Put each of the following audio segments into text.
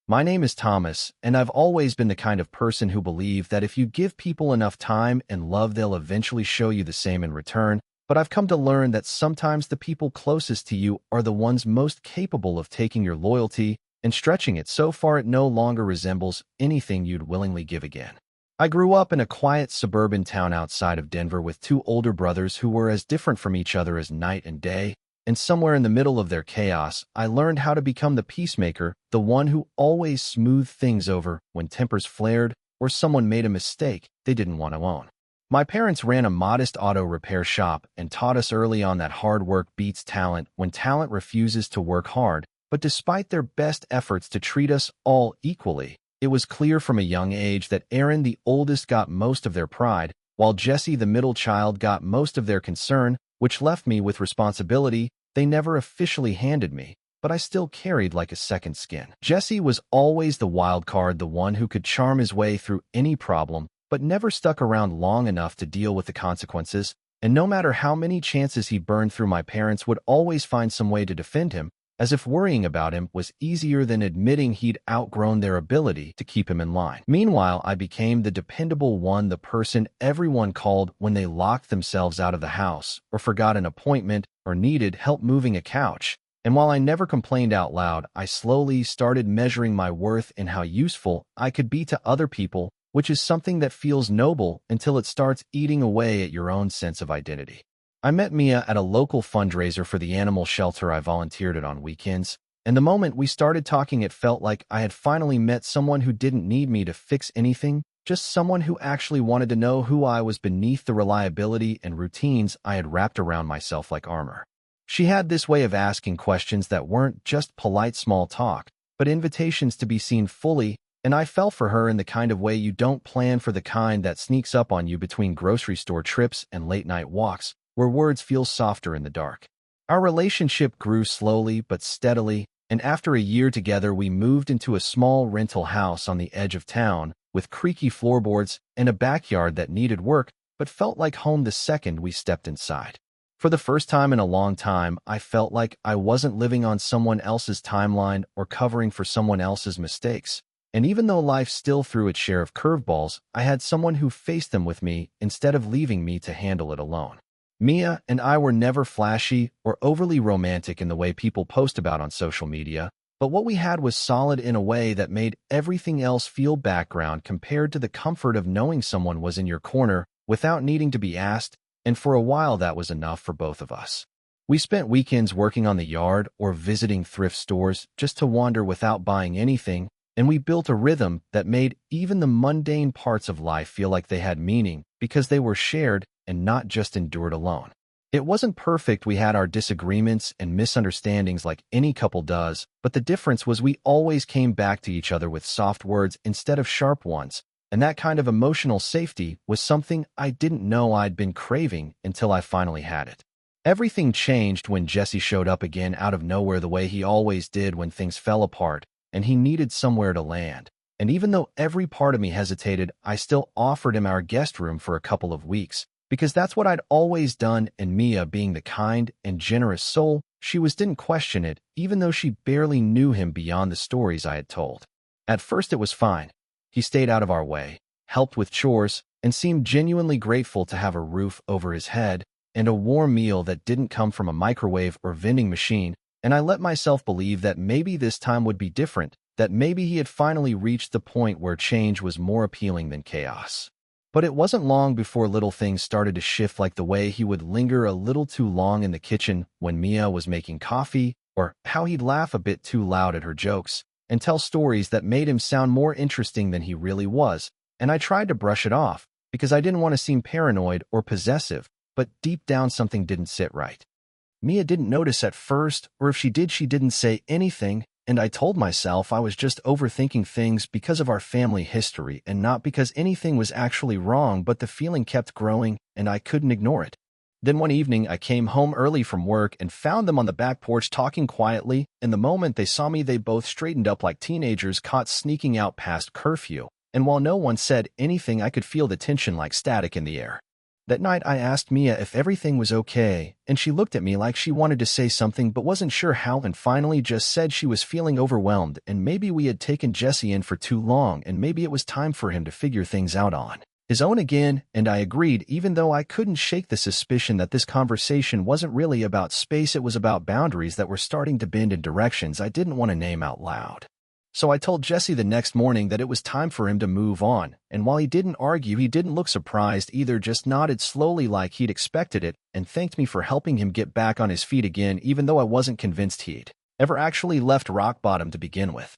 My name is Thomas, and I've always been the kind of person who believes that if you give people enough time and love, they'll eventually show you the same in return. But I've come to learn that sometimes the people closest to you are the ones most capable of taking your loyalty and stretching it so far it no longer resembles anything you'd willingly give again. I grew up in a quiet suburban town outside of Denver with two older brothers who were as different from each other as night and day, and somewhere in the middle of their chaos, I learned how to become the peacemaker, the one who always smoothed things over when tempers flared or someone made a mistake they didn't want to own. My parents ran a modest auto repair shop and taught us early on that hard work beats talent when talent refuses to work hard. But despite their best efforts to treat us all equally, it was clear from a young age that Aaron, the oldest, got most of their pride, while Jesse, the middle child, got most of their concern, which left me with responsibility they never officially handed me, but I still carried like a second skin. Jesse was always the wild card, the one who could charm his way through any problem, but never stuck around long enough to deal with the consequences, and no matter how many chances he burned through, my parents would always find some way to defend him, as if worrying about him was easier than admitting he'd outgrown their ability to keep him in line. Meanwhile, I became the dependable one, the person everyone called when they locked themselves out of the house, or forgot an appointment, or needed help moving a couch. And while I never complained out loud, I slowly started measuring my worth in how useful I could be to other people, which is something that feels noble until it starts eating away at your own sense of identity. I met Mia at a local fundraiser for the animal shelter I volunteered at on weekends, and the moment we started talking, it felt like I had finally met someone who didn't need me to fix anything, just someone who actually wanted to know who I was beneath the reliability and routines I had wrapped around myself like armor. She had this way of asking questions that weren't just polite small talk, but invitations to be seen fully, and I fell for her in the kind of way you don't plan for, the kind that sneaks up on you between grocery store trips and late-night walks, where words feel softer in the dark. Our relationship grew slowly but steadily, and after a year together, we moved into a small rental house on the edge of town with creaky floorboards and a backyard that needed work but felt like home the second we stepped inside. For the first time in a long time, I felt like I wasn't living on someone else's timeline or covering for someone else's mistakes. And even though life still threw its share of curveballs, I had someone who faced them with me instead of leaving me to handle it alone. Mia and I were never flashy or overly romantic in the way people post about on social media, but what we had was solid in a way that made everything else feel background compared to the comfort of knowing someone was in your corner without needing to be asked, and for a while that was enough for both of us. We spent weekends working on the yard or visiting thrift stores just to wander without buying anything, and we built a rhythm that made even the mundane parts of life feel like they had meaning because they were shared and not just endured alone. It wasn't perfect, we had our disagreements and misunderstandings like any couple does, but the difference was we always came back to each other with soft words instead of sharp ones, and that kind of emotional safety was something I didn't know I'd been craving until I finally had it. Everything changed when Jesse showed up again out of nowhere, the way he always did when things fell apart, and he needed somewhere to land. And even though every part of me hesitated, I still offered him our guest room for a couple of weeks, because that's what I'd always done, and Mia, being the kind and generous soul she didn't question it, even though she barely knew him beyond the stories I had told. At first it was fine. He stayed out of our way, helped with chores, and seemed genuinely grateful to have a roof over his head and a warm meal that didn't come from a microwave or vending machine, and I let myself believe that maybe this time would be different, that maybe he had finally reached the point where change was more appealing than chaos. But it wasn't long before little things started to shift, like the way he would linger a little too long in the kitchen when Mia was making coffee, or how he'd laugh a bit too loud at her jokes and tell stories that made him sound more interesting than he really was, and I tried to brush it off because I didn't want to seem paranoid or possessive, but deep down something didn't sit right. Mia didn't notice at first, or if she did, she didn't say anything, and I told myself I was just overthinking things because of our family history and not because anything was actually wrong, but the feeling kept growing and I couldn't ignore it. Then one evening I came home early from work and found them on the back porch talking quietly, and the moment they saw me they both straightened up like teenagers caught sneaking out past curfew, and while no one said anything I could feel the tension like static in the air. That night I asked Mia if everything was okay, and she looked at me like she wanted to say something but wasn't sure how and finally just said she was feeling overwhelmed and maybe we had taken Jesse in for too long and maybe it was time for him to figure things out on his own again, and I agreed even though I couldn't shake the suspicion that this conversation wasn't really about space, it was about boundaries that were starting to bend in directions I didn't want to name out loud. So I told Jesse the next morning that it was time for him to move on, and while he didn't argue, he didn't look surprised either, just nodded slowly like he'd expected it, and thanked me for helping him get back on his feet again even though I wasn't convinced he'd ever actually left rock bottom to begin with.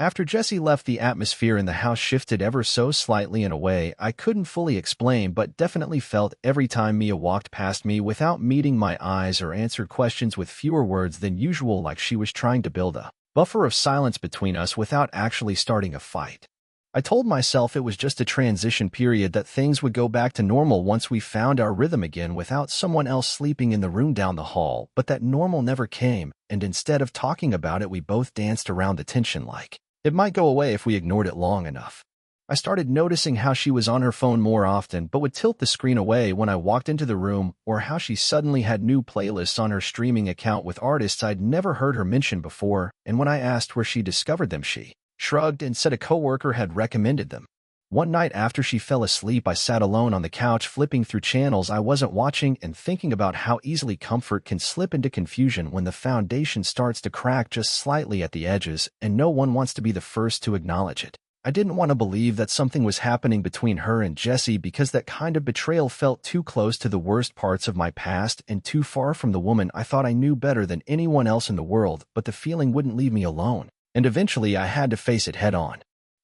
After Jesse left, the atmosphere in the house shifted ever so slightly in a way I couldn't fully explain but definitely felt every time Mia walked past me without meeting my eyes or answered questions with fewer words than usual, like she was trying to build a buffer of silence between us without actually starting a fight. I told myself it was just a transition period, that things would go back to normal once we found our rhythm again without someone else sleeping in the room down the hall, but that normal never came, and instead of talking about it we both danced around the tension like it might go away if we ignored it long enough. I started noticing how she was on her phone more often but would tilt the screen away when I walked into the room, or how she suddenly had new playlists on her streaming account with artists I'd never heard her mention before, and when I asked where she discovered them she shrugged and said a coworker had recommended them. One night after she fell asleep, I sat alone on the couch flipping through channels I wasn't watching and thinking about how easily comfort can slip into confusion when the foundation starts to crack just slightly at the edges and no one wants to be the first to acknowledge it. I didn't want to believe that something was happening between her and Jesse because that kind of betrayal felt too close to the worst parts of my past and too far from the woman I thought I knew better than anyone else in the world, but the feeling wouldn't leave me alone, and eventually I had to face it head on.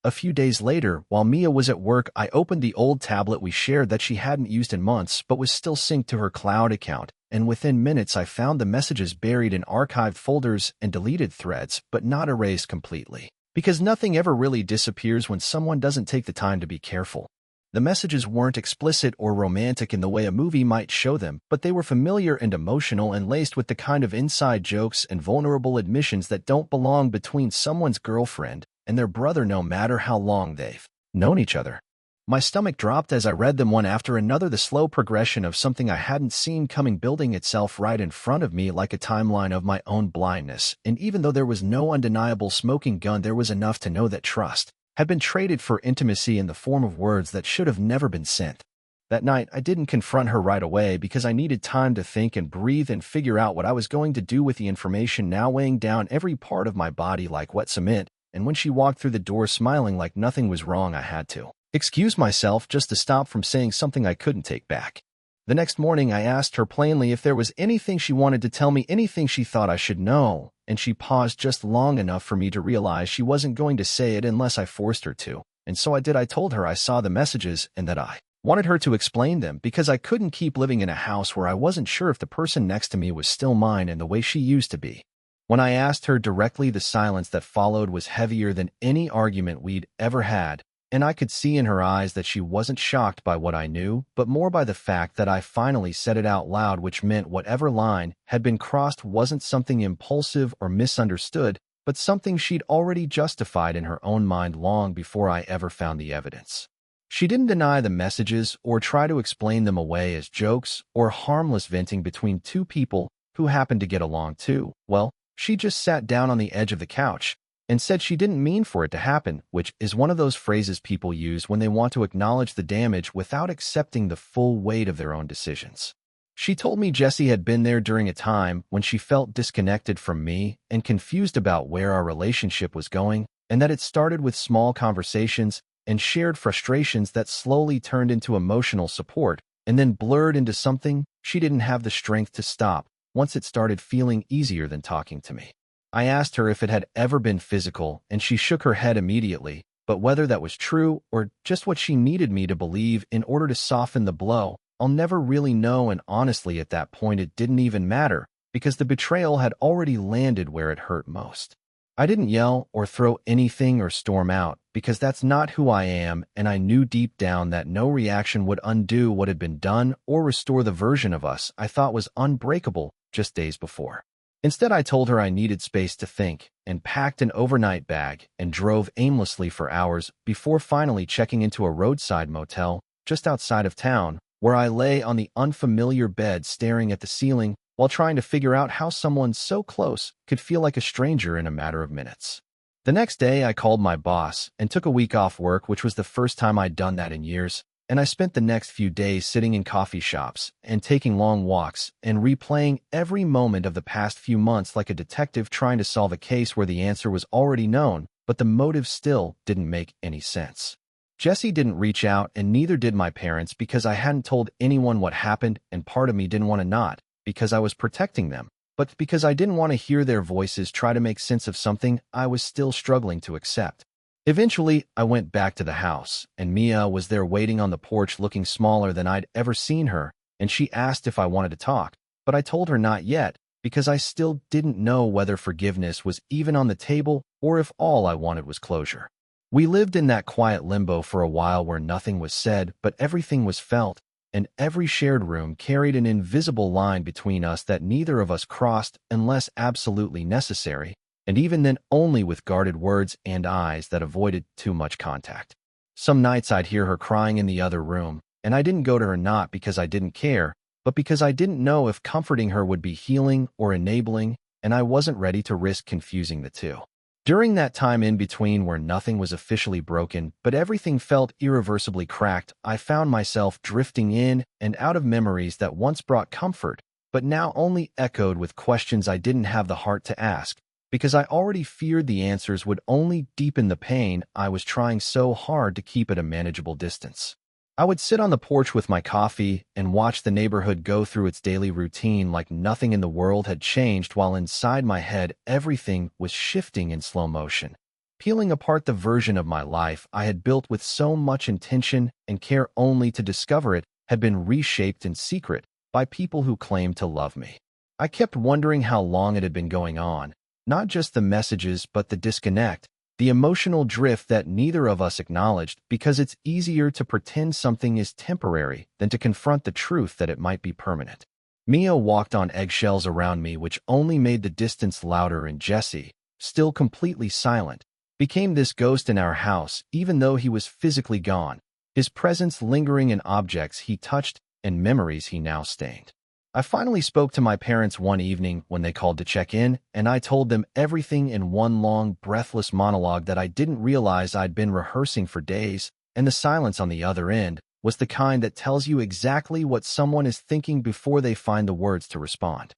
A few days later, while Mia was at work, I opened the old tablet we shared that she hadn't used in months but was still synced to her cloud account, and within minutes I found the messages buried in archived folders and deleted threads, but not erased completely. Because nothing ever really disappears when someone doesn't take the time to be careful. The messages weren't explicit or romantic in the way a movie might show them, but they were familiar and emotional and laced with the kind of inside jokes and vulnerable admissions that don't belong between someone's girlfriend and their brother, no matter how long they've known each other. My stomach dropped as I read them one after another, the slow progression of something I hadn't seen coming building itself right in front of me like a timeline of my own blindness, and even though there was no undeniable smoking gun, there was enough to know that trust had been traded for intimacy in the form of words that should have never been sent. That night, I didn't confront her right away because I needed time to think and breathe and figure out what I was going to do with the information now weighing down every part of my body like wet cement, and when she walked through the door smiling like nothing was wrong, I had to excuse myself just to stop from saying something I couldn't take back. The next morning, I asked her plainly if there was anything she wanted to tell me, anything she thought I should know, and she paused just long enough for me to realize she wasn't going to say it unless I forced her to, and so I did. I told her I saw the messages and that I wanted her to explain them because I couldn't keep living in a house where I wasn't sure if the person next to me was still mine and the way she used to be. When I asked her directly, the silence that followed was heavier than any argument we'd ever had, and I could see in her eyes that she wasn't shocked by what I knew, but more by the fact that I finally said it out loud, which meant whatever line had been crossed wasn't something impulsive or misunderstood, but something she'd already justified in her own mind long before I ever found the evidence. She didn't deny the messages or try to explain them away as jokes or harmless venting between two people who happened to get along too well. She just sat down on the edge of the couch and said she didn't mean for it to happen, which is one of those phrases people use when they want to acknowledge the damage without accepting the full weight of their own decisions. She told me Jesse had been there during a time when she felt disconnected from me and confused about where our relationship was going, and that it started with small conversations and shared frustrations that slowly turned into emotional support and then blurred into something she didn't have the strength to stop once it started feeling easier than talking to me. I asked her if it had ever been physical, and she shook her head immediately, but whether that was true or just what she needed me to believe in order to soften the blow, I'll never really know, and honestly at that point it didn't even matter, because the betrayal had already landed where it hurt most. I didn't yell or throw anything or storm out, because that's not who I am, and I knew deep down that no reaction would undo what had been done or restore the version of us I thought was unbreakable just days before. Instead, I told her I needed space to think, and packed an overnight bag and drove aimlessly for hours before finally checking into a roadside motel just outside of town, where I lay on the unfamiliar bed staring at the ceiling while trying to figure out how someone so close could feel like a stranger in a matter of minutes. The next day, I called my boss and took a week off work, which was the first time I'd done that in years, and I spent the next few days sitting in coffee shops and taking long walks and replaying every moment of the past few months like a detective trying to solve a case where the answer was already known, but the motive still didn't make any sense. Jesse didn't reach out, and neither did my parents, because I hadn't told anyone what happened, and part of me didn't want to not, because I was protecting them, but because I didn't want to hear their voices try to make sense of something I was still struggling to accept. Eventually, I went back to the house, and Mia was there waiting on the porch looking smaller than I'd ever seen her, and she asked if I wanted to talk, but I told her not yet, because I still didn't know whether forgiveness was even on the table or if all I wanted was closure. We lived in that quiet limbo for a while where nothing was said, but everything was felt, and every shared room carried an invisible line between us that neither of us crossed unless absolutely necessary, and even then only with guarded words and eyes that avoided too much contact. Some nights I'd hear her crying in the other room, and I didn't go to her not because I didn't care, but because I didn't know if comforting her would be healing or enabling, and I wasn't ready to risk confusing the two. During that time in between where nothing was officially broken, but everything felt irreversibly cracked, I found myself drifting in and out of memories that once brought comfort, but now only echoed with questions I didn't have the heart to ask, because I already feared the answers would only deepen the pain I was trying so hard to keep at a manageable distance. I would sit on the porch with my coffee and watch the neighborhood go through its daily routine like nothing in the world had changed, while inside my head everything was shifting in slow motion, peeling apart the version of my life I had built with so much intention and care only to discover it had been reshaped in secret by people who claimed to love me. I kept wondering how long it had been going on, not just the messages but the disconnect, the emotional drift that neither of us acknowledged, because it's easier to pretend something is temporary than to confront the truth that it might be permanent. Mia walked on eggshells around me, which only made the distance louder, and Jesse, still completely silent, became this ghost in our house even though he was physically gone, his presence lingering in objects he touched and memories he now stained. I finally spoke to my parents one evening when they called to check in, and I told them everything in one long, breathless monologue that I didn't realize I'd been rehearsing for days, and the silence on the other end was the kind that tells you exactly what someone is thinking before they find the words to respond.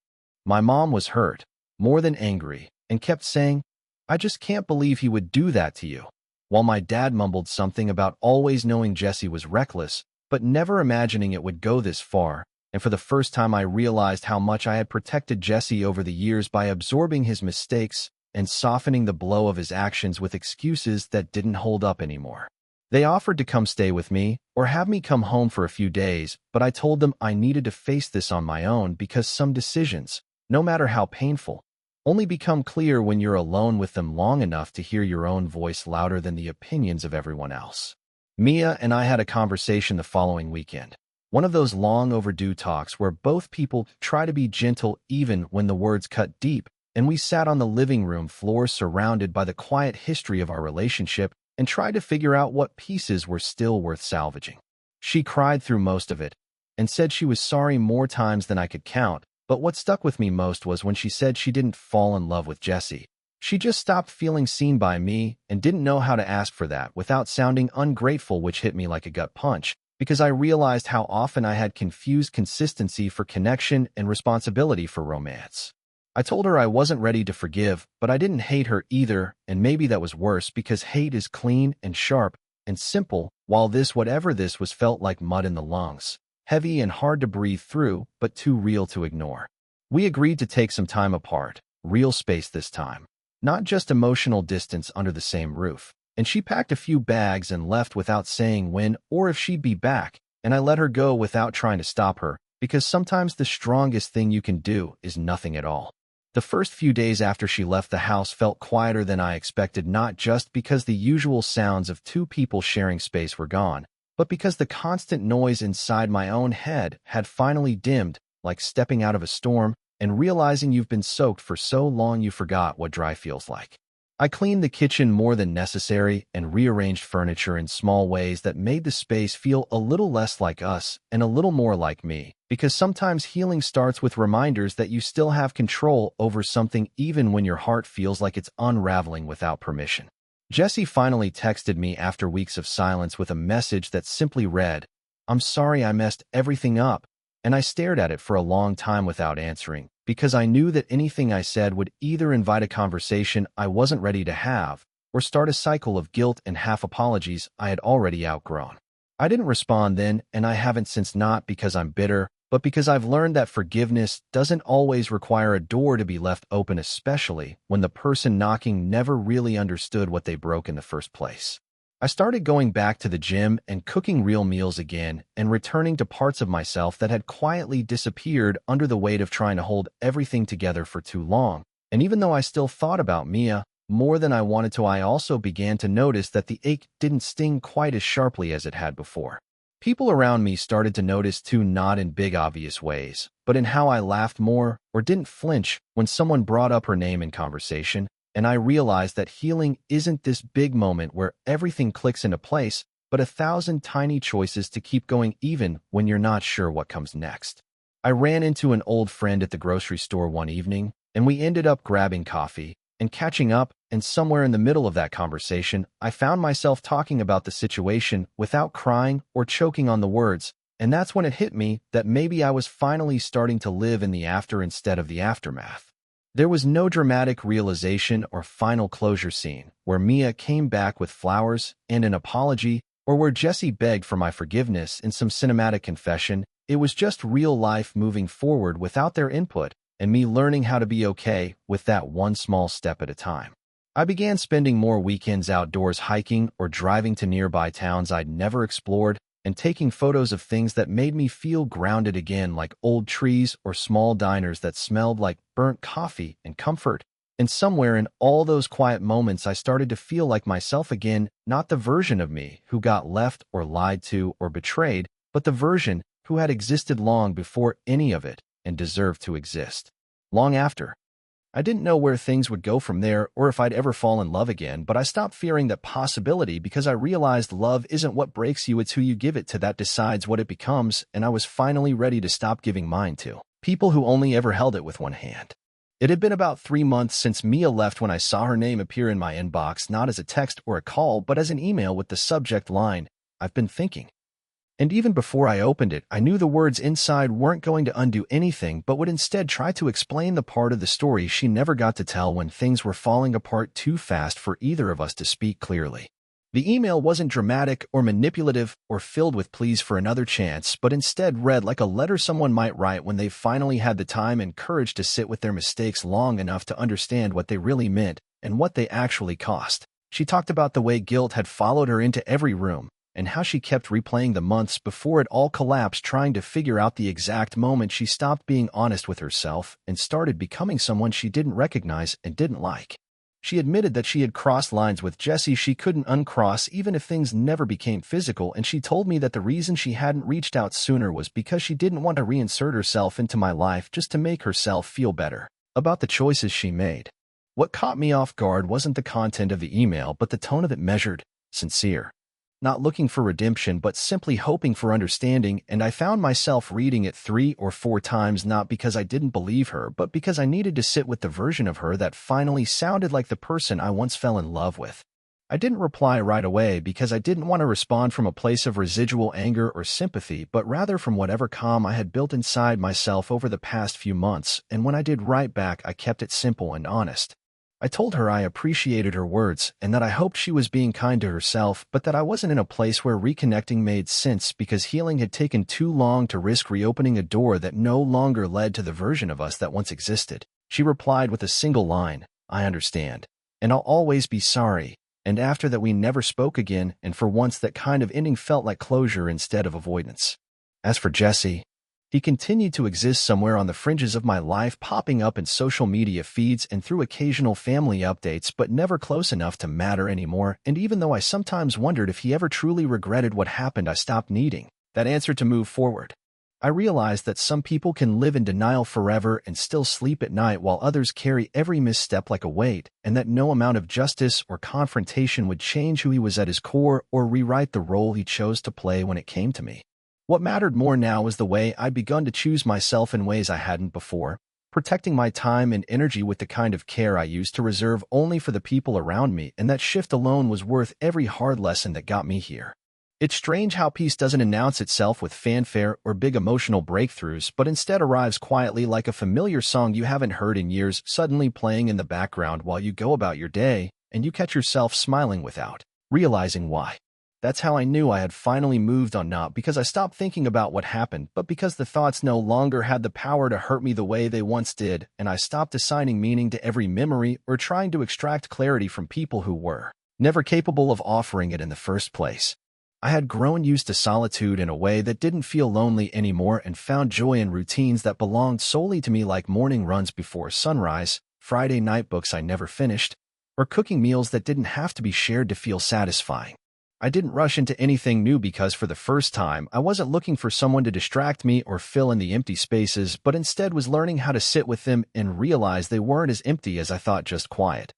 My mom was hurt, more than angry, and kept saying, "I just can't believe he would do that to you," while my dad mumbled something about always knowing Jesse was reckless, but never imagining it would go this far. And for the first time I realized how much I had protected Jesse over the years by absorbing his mistakes and softening the blow of his actions with excuses that didn't hold up anymore. They offered to come stay with me or have me come home for a few days, but I told them I needed to face this on my own, because some decisions, no matter how painful, only become clear when you're alone with them long enough to hear your own voice louder than the opinions of everyone else. Mia and I had a conversation the following weekend. One of those long overdue talks where both people try to be gentle even when the words cut deep, and we sat on the living room floor surrounded by the quiet history of our relationship and tried to figure out what pieces were still worth salvaging. She cried through most of it and said she was sorry more times than I could count, but what stuck with me most was when she said she didn't fall in love with Jesse. She just stopped feeling seen by me and didn't know how to ask for that without sounding ungrateful, which hit me like a gut punch, because I realized how often I had confused consistency for connection and responsibility for romance. I told her I wasn't ready to forgive, but I didn't hate her either, and maybe that was worse, because hate is clean and sharp and simple, while whatever this was, felt like mud in the lungs, heavy and hard to breathe through, but too real to ignore. We agreed to take some time apart, real space this time, not just emotional distance under the same roof. And she packed a few bags and left without saying when or if she'd be back, and I let her go without trying to stop her, because sometimes the strongest thing you can do is nothing at all. The first few days after she left, the house felt quieter than I expected, not just because the usual sounds of two people sharing space were gone, but because the constant noise inside my own head had finally dimmed, like stepping out of a storm and realizing you've been soaked for so long you forgot what dry feels like. I cleaned the kitchen more than necessary and rearranged furniture in small ways that made the space feel a little less like us and a little more like me, because sometimes healing starts with reminders that you still have control over something even when your heart feels like it's unraveling without permission. Jesse finally texted me after weeks of silence with a message that simply read, "I'm sorry I messed everything up," and I stared at it for a long time without answering, because I knew that anything I said would either invite a conversation I wasn't ready to have or start a cycle of guilt and half-apologies I had already outgrown. I didn't respond then, and I haven't since, not because I'm bitter, but because I've learned that forgiveness doesn't always require a door to be left open, especially when the person knocking never really understood what they broke in the first place. I started going back to the gym and cooking real meals again and returning to parts of myself that had quietly disappeared under the weight of trying to hold everything together for too long. And even though I still thought about Mia more than I wanted to, I also began to notice that the ache didn't sting quite as sharply as it had before. People around me started to notice too, not in big obvious ways, but in how I laughed more or didn't flinch when someone brought up her name in conversation. And I realized that healing isn't this big moment where everything clicks into place, but 1,000 tiny choices to keep going even when you're not sure what comes next. I ran into an old friend at the grocery store one evening, and we ended up grabbing coffee and catching up, and somewhere in the middle of that conversation, I found myself talking about the situation without crying or choking on the words, and that's when it hit me that maybe I was finally starting to live in the after instead of the aftermath. There was no dramatic realization or final closure scene where Mia came back with flowers and an apology, or where Jesse begged for my forgiveness in some cinematic confession. It was just real life moving forward without their input, and me learning how to be okay with that one small step at a time. I began spending more weekends outdoors, hiking or driving to nearby towns I'd never explored, and taking photos of things that made me feel grounded again, like old trees or small diners that smelled like burnt coffee and comfort. And somewhere in all those quiet moments, I started to feel like myself again, not the version of me who got left or lied to or betrayed, but the version who had existed long before any of it and deserved to exist long after. I didn't know where things would go from there or if I'd ever fall in love again, but I stopped fearing that possibility because I realized love isn't what breaks you, it's who you give it to that decides what it becomes, and I was finally ready to stop giving mine to people who only ever held it with one hand. It had been about 3 months since Mia left when I saw her name appear in my inbox, not as a text or a call, but as an email with the subject line, "I've been thinking." And even before I opened it, I knew the words inside weren't going to undo anything, but would instead try to explain the part of the story she never got to tell when things were falling apart too fast for either of us to speak clearly. The email wasn't dramatic or manipulative or filled with pleas for another chance, but instead read like a letter someone might write when they've finally had the time and courage to sit with their mistakes long enough to understand what they really meant and what they actually cost. She talked about the way guilt had followed her into every room, and how she kept replaying the months before it all collapsed, trying to figure out the exact moment she stopped being honest with herself and started becoming someone she didn't recognize and didn't like. She admitted that she had crossed lines with Jesse she couldn't uncross even if things never became physical, and she told me that the reason she hadn't reached out sooner was because she didn't want to reinsert herself into my life just to make herself feel better about the choices she made. What caught me off guard wasn't the content of the email, but the tone of it, measured, sincere. Not looking for redemption, but simply hoping for understanding, and I found myself reading it 3 or 4 times, not because I didn't believe her, but because I needed to sit with the version of her that finally sounded like the person I once fell in love with. I didn't reply right away because I didn't want to respond from a place of residual anger or sympathy, but rather from whatever calm I had built inside myself over the past few months, and when I did write back, I kept it simple and honest. I told her I appreciated her words and that I hoped she was being kind to herself, but that I wasn't in a place where reconnecting made sense because healing had taken too long to risk reopening a door that no longer led to the version of us that once existed. She replied with a single line, "I understand, and I'll always be sorry." And after that we never spoke again, and for once that kind of ending felt like closure instead of avoidance. As for Jesse, he continued to exist somewhere on the fringes of my life, popping up in social media feeds and through occasional family updates, but never close enough to matter anymore. And even though I sometimes wondered if he ever truly regretted what happened, I stopped needing that answer to move forward. I realized that some people can live in denial forever and still sleep at night while others carry every misstep like a weight, and that no amount of justice or confrontation would change who he was at his core or rewrite the role he chose to play when it came to me. What mattered more now was the way I'd begun to choose myself in ways I hadn't before, protecting my time and energy with the kind of care I used to reserve only for the people around me, and that shift alone was worth every hard lesson that got me here. It's strange how peace doesn't announce itself with fanfare or big emotional breakthroughs, but instead arrives quietly like a familiar song you haven't heard in years, suddenly playing in the background while you go about your day, and you catch yourself smiling without realizing why. That's how I knew I had finally moved on, not because I stopped thinking about what happened, but because the thoughts no longer had the power to hurt me the way they once did, and I stopped assigning meaning to every memory or trying to extract clarity from people who were never capable of offering it in the first place. I had grown used to solitude in a way that didn't feel lonely anymore and found joy in routines that belonged solely to me, like morning runs before sunrise, Friday night books I never finished, or cooking meals that didn't have to be shared to feel satisfying. I didn't rush into anything new because for the first time I wasn't looking for someone to distract me or fill in the empty spaces, but instead was learning how to sit with them and realize they weren't as empty as I thought, just quiet.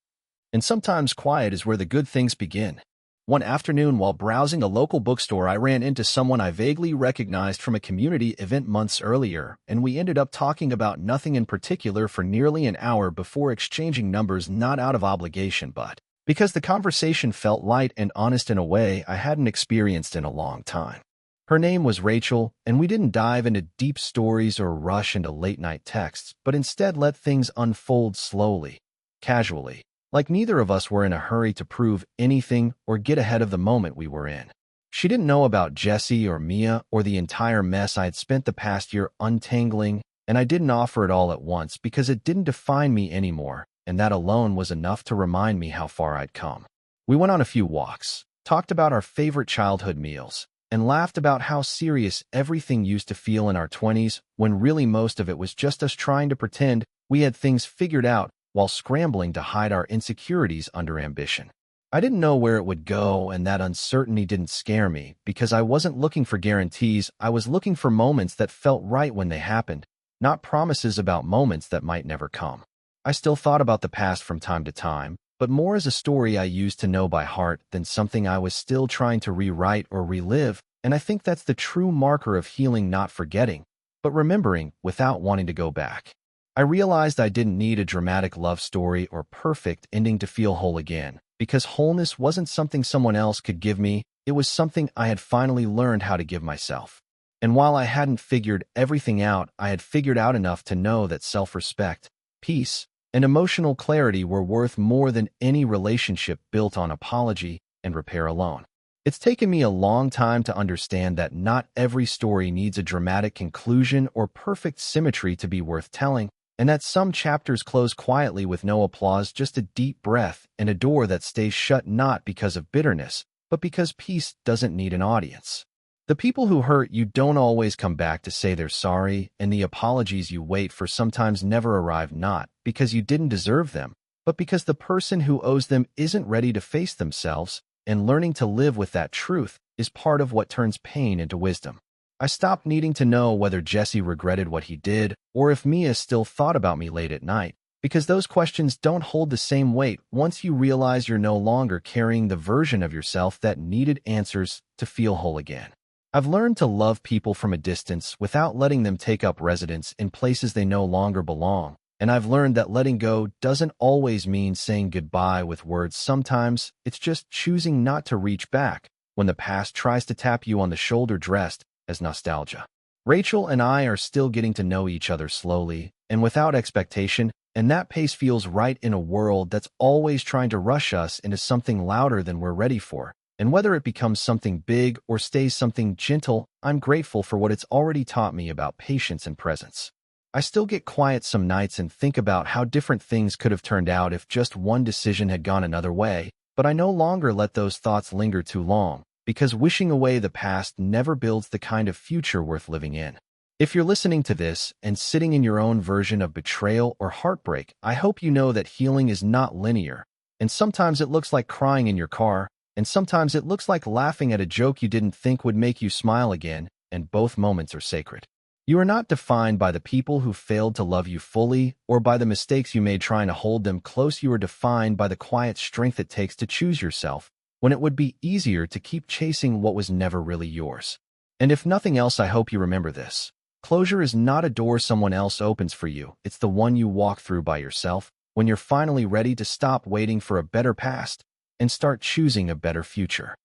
And sometimes quiet is where the good things begin. One afternoon, while browsing a local bookstore, I ran into someone I vaguely recognized from a community event months earlier, and we ended up talking about nothing in particular for nearly an hour before exchanging numbers, not out of obligation, but because the conversation felt light and honest in a way I hadn't experienced in a long time. Her name was Rachel, and we didn't dive into deep stories or rush into late-night texts, but instead let things unfold slowly, casually. Like neither of us were in a hurry to prove anything or get ahead of the moment we were in. She didn't know about Jesse or Mia or the entire mess I had spent the past year untangling, and I didn't offer it all at once because it didn't define me anymore, and that alone was enough to remind me how far I'd come. We went on a few walks, talked about our favorite childhood meals, and laughed about how serious everything used to feel in our 20s, when really most of it was just us trying to pretend we had things figured out while scrambling to hide our insecurities under ambition. I didn't know where it would go, and that uncertainty didn't scare me, because I wasn't looking for guarantees. I was looking for moments that felt right when they happened, not promises about moments that might never come. I still thought about the past from time to time, but more as a story I used to know by heart than something I was still trying to rewrite or relive, and I think that's the true marker of healing, not forgetting, but remembering without wanting to go back. I realized I didn't need a dramatic love story or perfect ending to feel whole again, because wholeness wasn't something someone else could give me, it was something I had finally learned how to give myself. And while I hadn't figured everything out, I had figured out enough to know that self-respect, peace, and emotional clarity were worth more than any relationship built on apology and repair alone. It's taken me a long time to understand that not every story needs a dramatic conclusion or perfect symmetry to be worth telling, and that some chapters close quietly with no applause, just a deep breath and a door that stays shut, not because of bitterness, but because peace doesn't need an audience. The people who hurt you don't always come back to say they're sorry, and the apologies you wait for sometimes never arrive, not because you didn't deserve them, but because the person who owes them isn't ready to face themselves, and learning to live with that truth is part of what turns pain into wisdom. I stopped needing to know whether Jesse regretted what he did or if Mia still thought about me late at night, because those questions don't hold the same weight once you realize you're no longer carrying the version of yourself that needed answers to feel whole again. I've learned to love people from a distance without letting them take up residence in places they no longer belong, and I've learned that letting go doesn't always mean saying goodbye with words. Sometimes it's just choosing not to reach back when the past tries to tap you on the shoulder, dressed as nostalgia. Rachel and I are still getting to know each other slowly and without expectation, and that pace feels right in a world that's always trying to rush us into something louder than we're ready for. And whether it becomes something big or stays something gentle, I'm grateful for what it's already taught me about patience and presence. I still get quiet some nights and think about how different things could have turned out if just one decision had gone another way, but I no longer let those thoughts linger too long, because wishing away the past never builds the kind of future worth living in. If you're listening to this and sitting in your own version of betrayal or heartbreak, I hope you know that healing is not linear, and sometimes it looks like crying in your car, and sometimes it looks like laughing at a joke you didn't think would make you smile again, and both moments are sacred. You are not defined by the people who failed to love you fully or by the mistakes you made trying to hold them close. You are defined by the quiet strength it takes to choose yourself when it would be easier to keep chasing what was never really yours. And if nothing else, I hope you remember this. Closure is not a door someone else opens for you. It's the one you walk through by yourself when you're finally ready to stop waiting for a better past and start choosing a better future.